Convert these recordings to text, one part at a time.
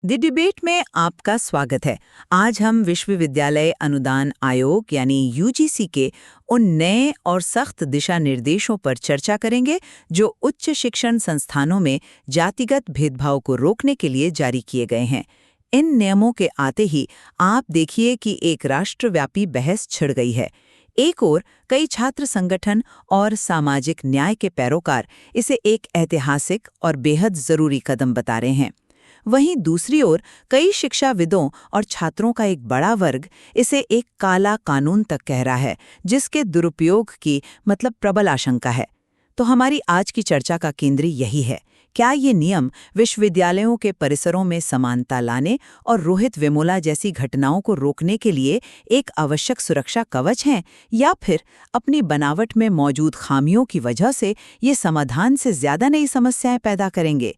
The debate में आपका स्वागत है। आज हम विश्वविद्यालय अनुदान आयोग यानी यूजीसी के उन नए और सख्त दिशा निर्देशों पर चर्चा करेंगे जो उच्च शिक्षण संस्थानों में जातिगत भेदभाव को रोकने के लिए जारी किए गए हैं। इन नियमों के आते ही आप देखिए कि एक राष्ट्रव्यापी बहस छिड़ गई है। एक ओर कई छात्र संगठन और सामाजिक न्याय के पैरोकार इसे एक ऐतिहासिक और बेहद जरूरी कदम बता रहे हैं। वहीं दूसरी ओर कई शिक्षाविदों और छात्रों का एक बड़ा वर्ग इसे एक काला कानून तक कह रहा है, जिसके दुरुपयोग की प्रबल आशंका है। तो हमारी आज की चर्चा का केंद्र यही है, क्या ये नियम विश्वविद्यालयों के परिसरों में समानता लाने और रोहित वेमुला जैसी घटनाओं को रोकने के लिए एक आवश्यक सुरक्षा कवच हैं, या फिर अपनी बनावट में मौजूद खामियों की वजह से ये समाधान से ज्यादा नई समस्याएं पैदा करेंगे।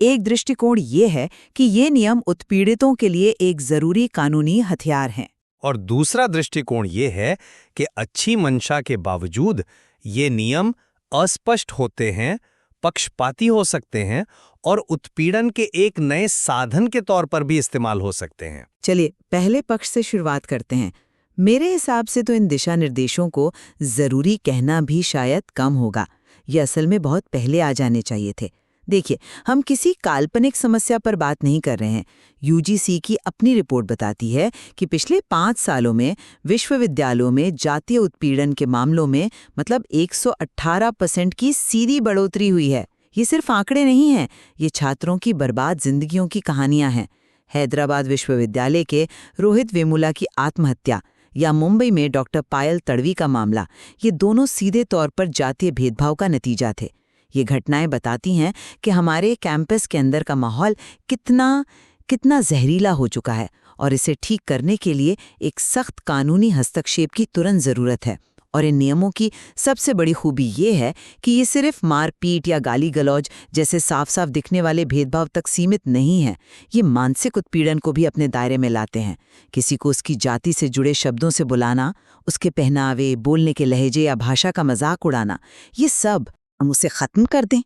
एक दृष्टिकोण ये है कि ये नियम उत्पीड़ितों के लिए एक जरूरी कानूनी हथियार हैं, और दूसरा दृष्टिकोण ये है कि अच्छी मंशा के बावजूद ये नियम अस्पष्ट होते हैं, पक्षपाती हो सकते हैं और उत्पीड़न के एक नए साधन के तौर पर भी इस्तेमाल हो सकते हैं। चलिए पहले पक्ष से शुरुआत करते हैं। मेरे हिसाब से तो इन दिशा निर्देशों को जरूरी कहना भी शायद कम होगा। ये असल में बहुत पहले आ जाने चाहिए थे। देखिए, हम किसी काल्पनिक समस्या पर बात नहीं कर रहे हैं। यूजीसी की अपनी रिपोर्ट बताती है कि पिछले 5 सालों में विश्वविद्यालयों में जातीय उत्पीड़न के मामलों में 118% की सीधी बढ़ोतरी हुई है। ये सिर्फ आंकड़े नहीं हैं, ये छात्रों की बर्बाद जिंदगियों की कहानियां हैं। हैदराबाद विश्वविद्यालय के रोहित वेमुला की आत्महत्या या मुंबई में डॉक्टर पायल तड़वी का मामला, ये दोनों सीधे तौर पर जातीय भेदभाव का नतीजा थे। ये घटनाएं बताती हैं कि हमारे कैंपस के अंदर का माहौल कितना जहरीला हो चुका है और इसे ठीक करने के लिए एक सख्त कानूनी हस्तक्षेप की तुरंत ज़रूरत है। और इन नियमों की सबसे बड़ी खूबी ये है कि ये सिर्फ मारपीट या गाली गलौज जैसे साफ साफ दिखने वाले भेदभाव तक सीमित नहीं है। ये मानसिक उत्पीड़न को भी अपने दायरे में लाते हैं। किसी को उसकी जाति से जुड़े शब्दों से बुलाना, उसके पहनावे, बोलने के लहजे या भाषा का मजाक उड़ाना, ये सब हम उसे खत्म कर दें।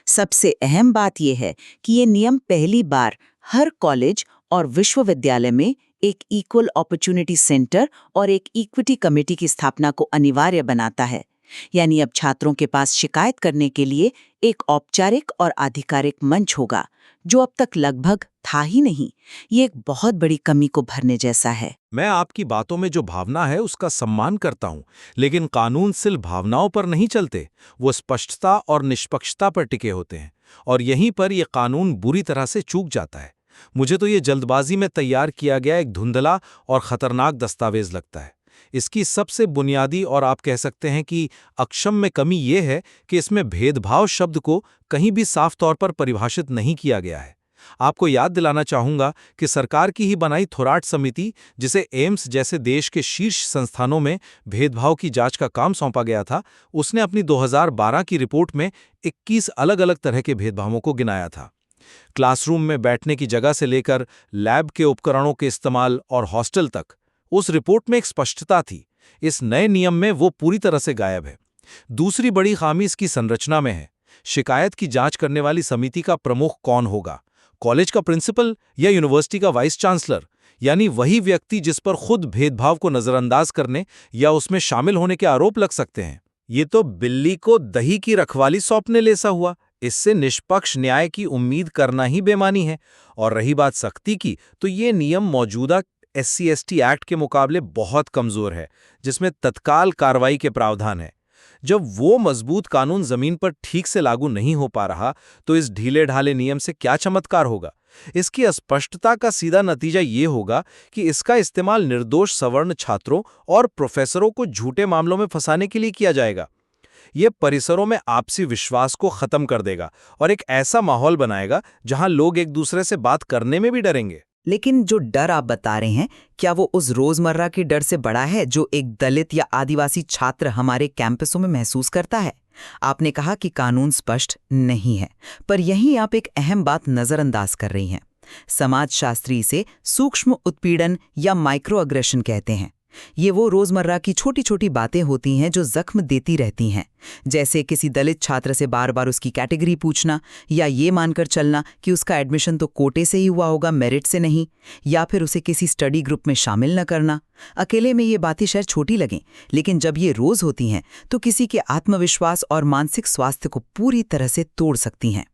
सबसे अहम बात यह है कि ये नियम पहली बार हर कॉलेज और विश्वविद्यालय में एक इक्वल अपॉर्चुनिटी सेंटर और एक इक्विटी कमेटी की स्थापना को अनिवार्य बनाता है। यानी अब छात्रों के पास शिकायत करने के लिए एक औपचारिक और आधिकारिक मंच होगा, जो अब तक लगभग था ही नहीं। ये एक बहुत बड़ी कमी को भरने जैसा है। मैं आपकी बातों में जो भावना है उसका सम्मान करता हूं, लेकिन कानून सिर्फ भावनाओं पर नहीं चलते, वो स्पष्टता और निष्पक्षता पर टिके होते हैं, और यहीं पर यह कानून बुरी तरह से चूक जाता है। मुझे तो ये जल्दबाजी में तैयार किया गया एक धुंधला और खतरनाक दस्तावेज लगता है। इसकी सबसे बुनियादी और आप कह सकते हैं कि अक्षम्य कमी ये है कि इसमें भेदभाव शब्द को कहीं भी साफ तौर पर परिभाषित नहीं किया गया है। आपको याद दिलाना चाहूंगा कि सरकार की ही बनाई थोराट समिति, जिसे एम्स जैसे देश के शीर्ष संस्थानों में भेदभाव की जांच का काम सौंपा गया था, उसने अपनी 2012 की रिपोर्ट में 21 अलग अलग तरह के भेदभावों को गिनाया था। क्लासरूम में बैठने की जगह से लेकर लैब के उपकरणों के इस्तेमाल और हॉस्टल तक, उस रिपोर्ट में एक स्पष्टता थी। इस नए नियम में वो पूरी तरह से गायब है। दूसरी बड़ी खामी इसकी संरचना में है। शिकायत की जांच करने वाली समिति का प्रमुख कौन होगा? कॉलेज का प्रिंसिपल या यूनिवर्सिटी का वाइस चांसलर, यानी वही व्यक्ति जिस पर खुद भेदभाव को नजरअंदाज करने या उसमें शामिल होने के आरोप लग सकते हैं। ये तो बिल्ली को दही की रखवाली सौंपने जैसा हुआ। इससे निष्पक्ष न्याय की उम्मीद करना ही बेमानी है। और रही बात सख्ती की, तो ये नियम मौजूदा SC/ST एक्ट के मुकाबले बहुत कमजोर है, जिसमें तत्काल कार्रवाई के प्रावधान है। जब वो मजबूत कानून जमीन पर ठीक से लागू नहीं हो पा रहा, तो इस ढीले ढाले नियम से क्या चमत्कार होगा? इसकी अस्पष्टता का सीधा नतीजा ये होगा कि इसका इस्तेमाल निर्दोष सवर्ण छात्रों और प्रोफेसरों को झूठे मामलों में फंसाने के लिए किया जाएगा। ये परिसरों में आपसी विश्वास को खत्म कर देगा और एक ऐसा माहौल बनाएगा जहां लोग एक दूसरे से बात करने में भी डरेंगे। लेकिन जो डर आप बता रहे हैं, क्या वो उस रोजमर्रा के डर से बड़ा है जो एक दलित या आदिवासी छात्र हमारे कैंपसों में महसूस करता है? आपने कहा कि कानून स्पष्ट नहीं है, पर यहीं आप एक अहम बात नजरअंदाज कर रही हैं। समाजशास्त्री इसे सूक्ष्म उत्पीड़न या माइक्रो अग्रेशन कहते हैं। ये वो रोजमर्रा की छोटी छोटी बातें होती हैं जो जख्म देती रहती हैं, जैसे किसी दलित छात्र से बार बार उसकी कैटेगरी पूछना, या ये मानकर चलना कि उसका एडमिशन तो कोटे से ही हुआ होगा, मेरिट से नहीं, या फिर उसे किसी स्टडी ग्रुप में शामिल न करना। अकेले में ये बातें शायद छोटी लगें, लेकिन जब ये रोज होती हैं तो किसी के आत्मविश्वास और मानसिक स्वास्थ्य को पूरी तरह से तोड़ सकती हैं।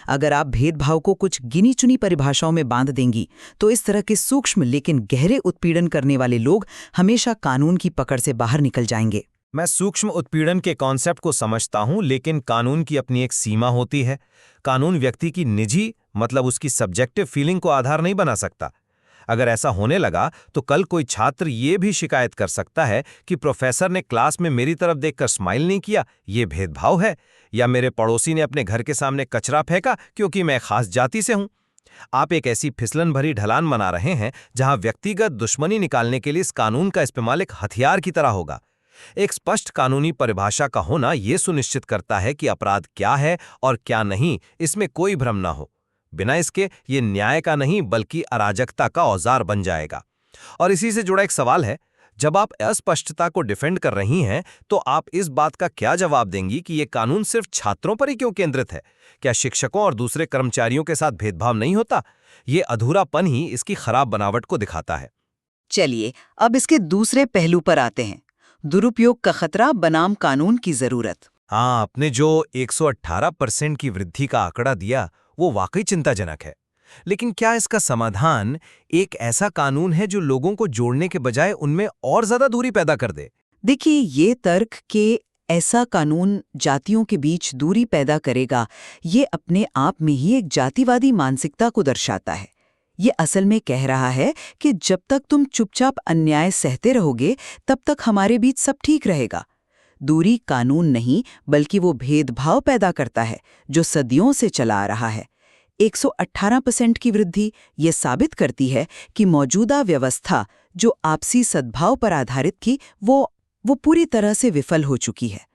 अगर आप भेदभाव को कुछ गिनी चुनी परिभाषाओं में बांध देंगी तो इस तरह के सूक्ष्म लेकिन गहरे उत्पीड़न करने वाले लोग हमेशा कानून की पकड़ से बाहर निकल जाएंगे। मैं सूक्ष्म उत्पीड़न के कॉन्सेप्ट को समझता हूं, लेकिन कानून की अपनी एक सीमा होती है। कानून व्यक्ति की निजी मतलब उसकी सब्जेक्टिव फीलिंग को आधार नहीं बना सकता। अगर ऐसा होने लगा तो कल कोई छात्र ये भी शिकायत कर सकता है कि प्रोफेसर ने क्लास में मेरी तरफ देखकर स्माइल नहीं किया, ये भेदभाव है, या मेरे पड़ोसी ने अपने घर के सामने कचरा फेंका क्योंकि मैं खास जाति से हूं। आप एक ऐसी फिसलन भरी ढलान बना रहे हैं जहां व्यक्तिगत दुश्मनी निकालने के लिए इस कानून का इस्तेमाल एक हथियार की तरह होगा। एक स्पष्ट कानूनी परिभाषा का होना यह सुनिश्चित करता है कि अपराध क्या है और क्या नहीं, इसमें कोई भ्रम ना हो। बिना इसके ये न्याय का नहीं बल्कि अराजकता का औजार बन जाएगा। और इसी से जुड़ा एक सवाल है, जब आप अस्पष्टता को डिफेंड कर रही हैं तो आप इस बात का क्या जवाब देंगी कि ये कानून सिर्फ छात्रों पर ही क्यों केंद्रित है? क्या शिक्षकों और दूसरे कर्मचारियों के साथ भेदभाव नहीं होता? ये अधूरापन ही इसकी खराब बनावट को दिखाता है। चलिए अब इसके दूसरे पहलू पर आते हैं, दुरुपयोग का खतरा बनाम कानून की जरूरत। हाँ, आपने जो 118% की वृद्धि का आंकड़ा दिया वो वाकई चिंताजनक है। लेकिन क्या इसका समाधान एक ऐसा कानून है जो लोगों को जोड़ने के बजाय उनमें और ज्यादा दूरी पैदा कर दे? देखिए, ये तर्क कि ऐसा कानून जातियों के बीच दूरी पैदा करेगा, ये अपने आप में ही एक जातिवादी मानसिकता को दर्शाता है। ये असल में कह रहा है कि जब तक तुम चुपचाप अन्याय सहते रहोगे तब तक हमारे बीच सब ठीक रहेगा। दूरी कानून नहीं बल्कि वो भेदभाव पैदा करता है जो सदियों से चला आ रहा है। 118% की वृद्धि ये साबित करती है कि मौजूदा व्यवस्था जो आपसी सद्भाव पर आधारित थी वो पूरी तरह से विफल हो चुकी है।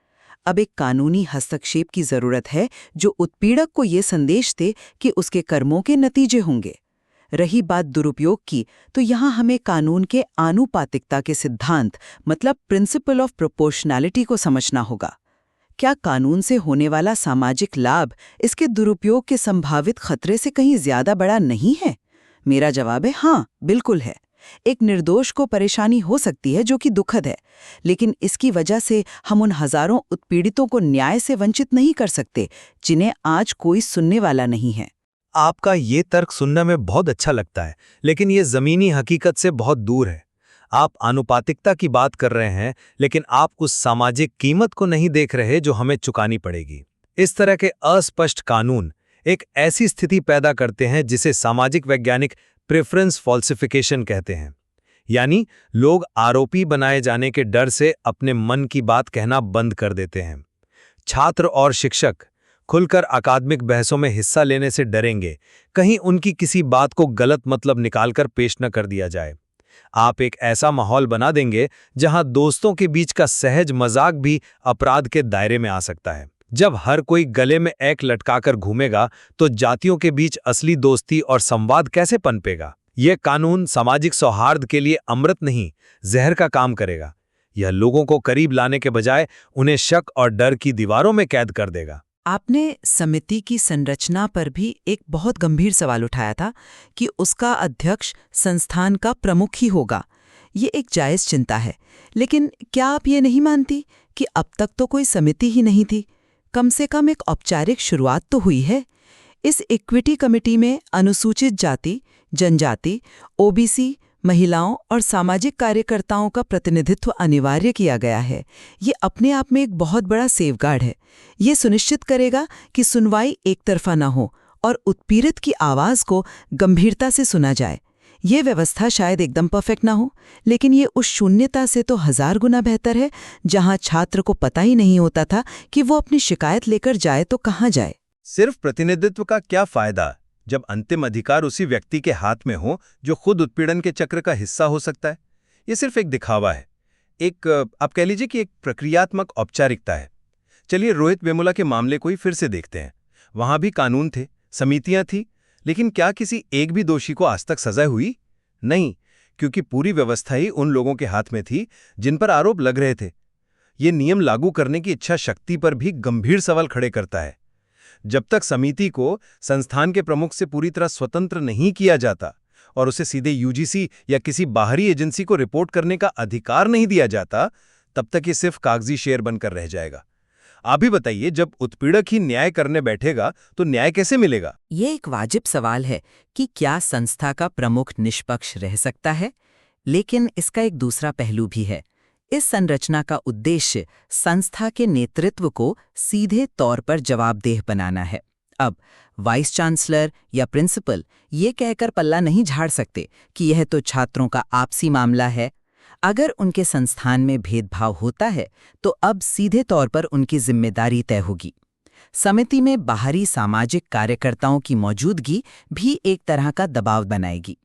अब एक कानूनी हस्तक्षेप की जरूरत है जो उत्पीड़क को ये संदेश दे कि उसके कर्मों के नतीजे होंगे। रही बात दुरुपयोग की, तो यहाँ हमें कानून के आनुपातिकता के सिद्धांत मतलब प्रिंसिपल ऑफ प्रोपोर्शनैलिटी को समझना होगा। क्या कानून से होने वाला सामाजिक लाभ इसके दुरुपयोग के संभावित खतरे से कहीं ज्यादा बड़ा नहीं है? मेरा जवाब है हाँ, बिल्कुल है। एक निर्दोष को परेशानी हो सकती है जो कि दुखद है, लेकिन इसकी वजह से हम उन हजारों उत्पीड़ितों को न्याय से वंचित नहीं कर सकते जिन्हें आज कोई सुनने वाला नहीं है। आपका ये तर्क सुनने में बहुत अच्छा लगता है, लेकिन ये जमीनी हकीकत से बहुत दूर है। आप आनुपातिकता की बात कर रहे हैं, लेकिन आप उस सामाजिक कीमत को नहीं देख रहे जो हमें चुकानी पड़ेगी। इस तरह के अस्पष्ट कानून एक ऐसी स्थिति पैदा करते हैं जिसे सामाजिक वैज्ञानिक प्रेफरेंस फॉल्सिफिकेशन कहते हैं। यानी लोग आरोपी बनाए जाने के डर से अपने मन की बात कहना बंद कर देते हैं। छात्र और शिक्षक खुलकर अकादमिक बहसों में हिस्सा लेने से डरेंगे, कहीं उनकी किसी बात को गलत मतलब निकालकर पेश न कर दिया जाए। आप एक ऐसा माहौल बना देंगे जहां दोस्तों के बीच का सहज मजाक भी अपराध के दायरे में आ सकता है। जब हर कोई गले में एक लटकाकर घूमेगा तो जातियों के बीच असली दोस्ती और संवाद कैसे पनपेगा? यह कानून सामाजिक सौहार्द के लिए अमृत नहीं, जहर का काम करेगा। यह लोगों को करीब लाने के बजाय उन्हें शक और डर की दीवारों में कैद कर देगा। आपने समिति की संरचना पर भी एक बहुत गंभीर सवाल उठाया था कि उसका अध्यक्ष संस्थान का प्रमुख ही होगा। ये एक जायज़ चिंता है, लेकिन क्या आप ये नहीं मानती कि अब तक तो कोई समिति ही नहीं थी? कम से कम एक औपचारिक शुरुआत तो हुई है। इस इक्विटी कमेटी में अनुसूचित जाति, जनजाति, ओबीसी, महिलाओं और सामाजिक कार्यकर्ताओं का प्रतिनिधित्व अनिवार्य किया गया है। ये अपने आप में एक बहुत बड़ा सेफगार्ड है। ये सुनिश्चित करेगा कि सुनवाई एक तरफा न हो और उत्पीड़ित की आवाज़ को गंभीरता से सुना जाए। ये व्यवस्था शायद एकदम परफेक्ट ना हो, लेकिन ये उस शून्यता से तो 1000 गुना बेहतर है जहां छात्र को पता ही नहीं होता था कि वो अपनी शिकायत लेकर जाए तो कहाँ जाए। सिर्फ प्रतिनिधित्व का क्या फायदा जब अंतिम अधिकार उसी व्यक्ति के हाथ में हो जो खुद उत्पीड़न के चक्र का हिस्सा हो सकता है? ये सिर्फ एक दिखावा है, आप कह लीजिए कि एक प्रक्रियात्मक औपचारिकता है। चलिए रोहित वेमुला के मामले को ही फिर से देखते हैं। वहां भी कानून थे, समितियां थी, लेकिन क्या किसी एक भी दोषी को आज तक सजा हुई? नहीं, क्योंकि पूरी व्यवस्था ही उन लोगों के हाथ में थी जिन पर आरोप लग रहे थे। ये नियम लागू करने की इच्छा शक्ति पर भी गंभीर सवाल खड़े करता है। जब तक समिति को संस्थान के प्रमुख से पूरी तरह स्वतंत्र नहीं किया जाता और उसे सीधे यूजीसी या किसी बाहरी एजेंसी को रिपोर्ट करने का अधिकार नहीं दिया जाता, तब तक ये सिर्फ कागजी शेर बनकर रह जाएगा। आप भी बताइए, जब उत्पीड़क ही न्याय करने बैठेगा तो न्याय कैसे मिलेगा? ये एक वाजिब सवाल है कि क्या संस्था का प्रमुख निष्पक्ष रह सकता है, लेकिन इसका एक दूसरा पहलू भी है। इस संरचना का उद्देश्य संस्था के नेतृत्व को सीधे तौर पर जवाबदेह बनाना है। अब वाइस चांसलर या प्रिंसिपल ये कहकर पल्ला नहीं झाड़ सकते कि यह तो छात्रों का आपसी मामला है। अगर उनके संस्थान में भेदभाव होता है तो अब सीधे तौर पर उनकी जिम्मेदारी तय होगी। समिति में बाहरी सामाजिक कार्यकर्ताओं की मौजूदगी भी एक तरह का दबाव बनाएगी।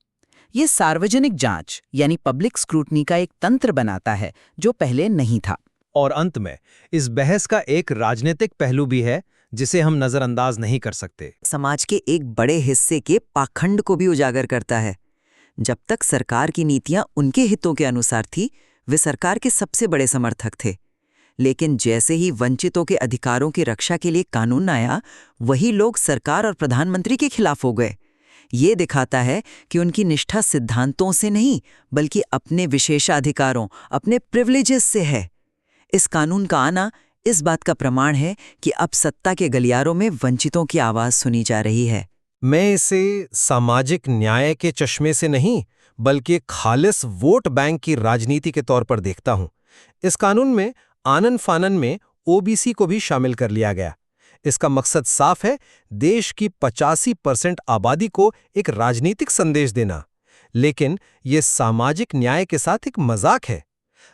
ये सार्वजनिक जांच यानी पब्लिक स्क्रूटनी का एक तंत्र बनाता है जो पहले नहीं था। और अंत में इस बहस का एक राजनीतिक पहलू भी है जिसे हम नजरअंदाज नहीं कर सकते। समाज के एक बड़े हिस्से के पाखंड को भी उजागर करता है। जब तक सरकार की नीतियां उनके हितों के अनुसार थी, वे सरकार के सबसे बड़े समर्थक थे। लेकिन जैसे ही वंचितों के अधिकारों की रक्षा के लिए कानून आया, वही लोग सरकार और प्रधानमंत्री के खिलाफ हो गए। ये दिखाता है कि उनकी निष्ठा सिद्धांतों से नहीं, बल्कि अपने विशेषाधिकारों, अपने प्रिविलेजेस से है। इस कानून का आना इस बात का प्रमाण है कि अब सत्ता के गलियारों में वंचितों की आवाज सुनी जा रही है। मैं इसे सामाजिक न्याय के चश्मे से नहीं, बल्कि एक खालिस वोट बैंक की राजनीति के तौर पर देखता हूं। इस कानून में आनन फानन में ओबीसी को भी शामिल कर लिया गया। इसका मकसद साफ है, देश की 85% आबादी को एक राजनीतिक संदेश देना। लेकिन यह सामाजिक न्याय के साथ एक मजाक है।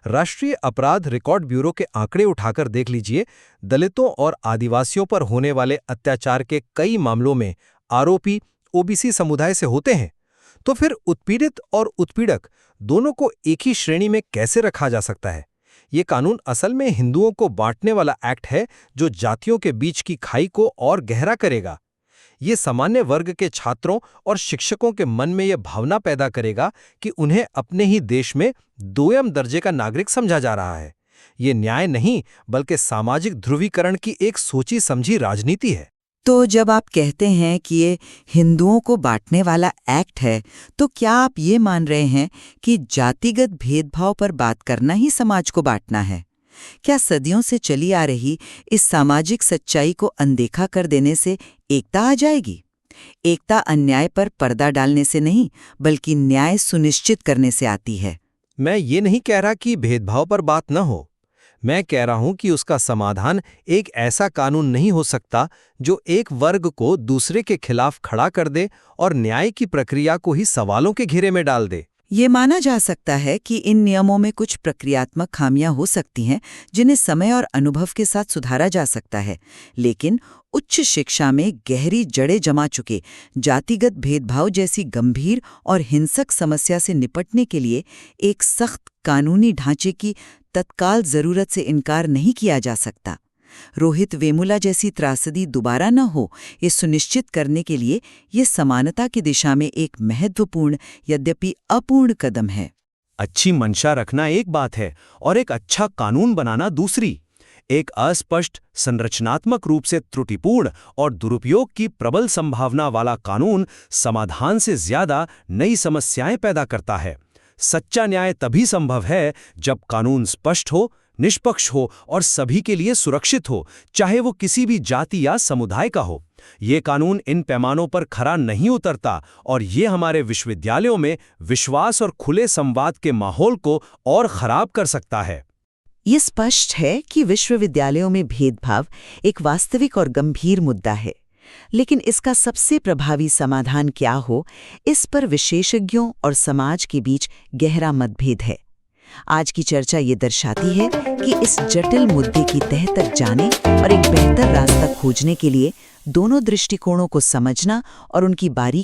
राष्ट्रीय अपराध रिकॉर्ड ब्यूरो के आंकड़े उठाकर देख लीजिए, दलितों और आदिवासियों पर होने वाले अत्याचार के कई मामलों में आरोपी ओबीसी समुदाय से होते हैं। तो फिर उत्पीड़ित और उत्पीड़क दोनों को एक ही श्रेणी में कैसे रखा जा सकता है? ये कानून असल में हिंदुओं को बांटने वाला एक्ट है, जो जातियों के बीच की खाई को और गहरा करेगा। ये सामान्य वर्ग के छात्रों और शिक्षकों के मन में यह भावना पैदा करेगा कि उन्हें अपने ही देश में दोयम दर्जे का नागरिक समझा जा रहा है। ये न्याय नहीं, बल्कि सामाजिक ध्रुवीकरण की एक सोची समझी राजनीति है। तो जब आप कहते हैं कि ये हिंदुओं को बांटने वाला एक्ट है, तो क्या आप ये मान रहे हैं कि जातिगत भेदभाव पर बात करना ही समाज को बांटना है? क्या सदियों से चली आ रही इस सामाजिक सच्चाई को अनदेखा कर देने से एकता आ जाएगी? एकता अन्याय पर पर्दा डालने से नहीं, बल्कि न्याय सुनिश्चित करने से आती है। मैं ये नहीं कह रहा कि भेदभाव पर बात न हो। मैं कह रहा हूं कि उसका समाधान एक ऐसा कानून नहीं हो सकता जो एक वर्ग को दूसरे के खिलाफ खड़ा कर दे और न्याय की प्रक्रिया को ही सवालों के घेरे में डाल दे। ये माना जा सकता है कि इन नियमों में कुछ प्रक्रियात्मक खामियां हो सकती हैं जिन्हें समय और अनुभव के साथ सुधारा जा सकता है, लेकिन उच्च शिक्षा में गहरी जड़ें जमा चुके जातिगत भेदभाव जैसी गंभीर और हिंसक समस्या से निपटने के लिए एक सख्त कानूनी ढांचे की तत्काल जरूरत से इनकार नहीं किया जा सकता। रोहित वेमुला जैसी त्रासदी दोबारा न हो, ये सुनिश्चित करने के लिए ये समानता की दिशा में एक महत्वपूर्ण यद्यपि अपूर्ण कदम है। अच्छी मंशा रखना एक बात है और एक अच्छा कानून बनाना दूसरी। एक अस्पष्ट, संरचनात्मक रूप से त्रुटिपूर्ण और दुरुपयोग की प्रबल संभावना वाला कानून समाधान से ज्यादा नई समस्याएं पैदा करता है। सच्चा न्याय तभी संभव है जब कानून स्पष्ट हो, निष्पक्ष हो और सभी के लिए सुरक्षित हो, चाहे वो किसी भी जाति या समुदाय का हो। ये कानून इन पैमानों पर खरा नहीं उतरता और ये हमारे विश्वविद्यालयों में विश्वास और खुले संवाद के माहौल को और खराब कर सकता है। ये स्पष्ट है कि विश्वविद्यालयों में भेदभाव एक वास्तविक और गंभीर मुद्दा है, लेकिन इसका सबसे प्रभावी समाधान क्या हो, इस पर विशेषज्ञों और समाज के बीच गहरा मतभेद है। आज की चर्चा ये दर्शाती है कि इस जटिल मुद्दे की तह तक जाने और एक बेहतर रास्ता खोजने के लिए दोनों दृष्टिकोणों को समझना और उनकी बारीक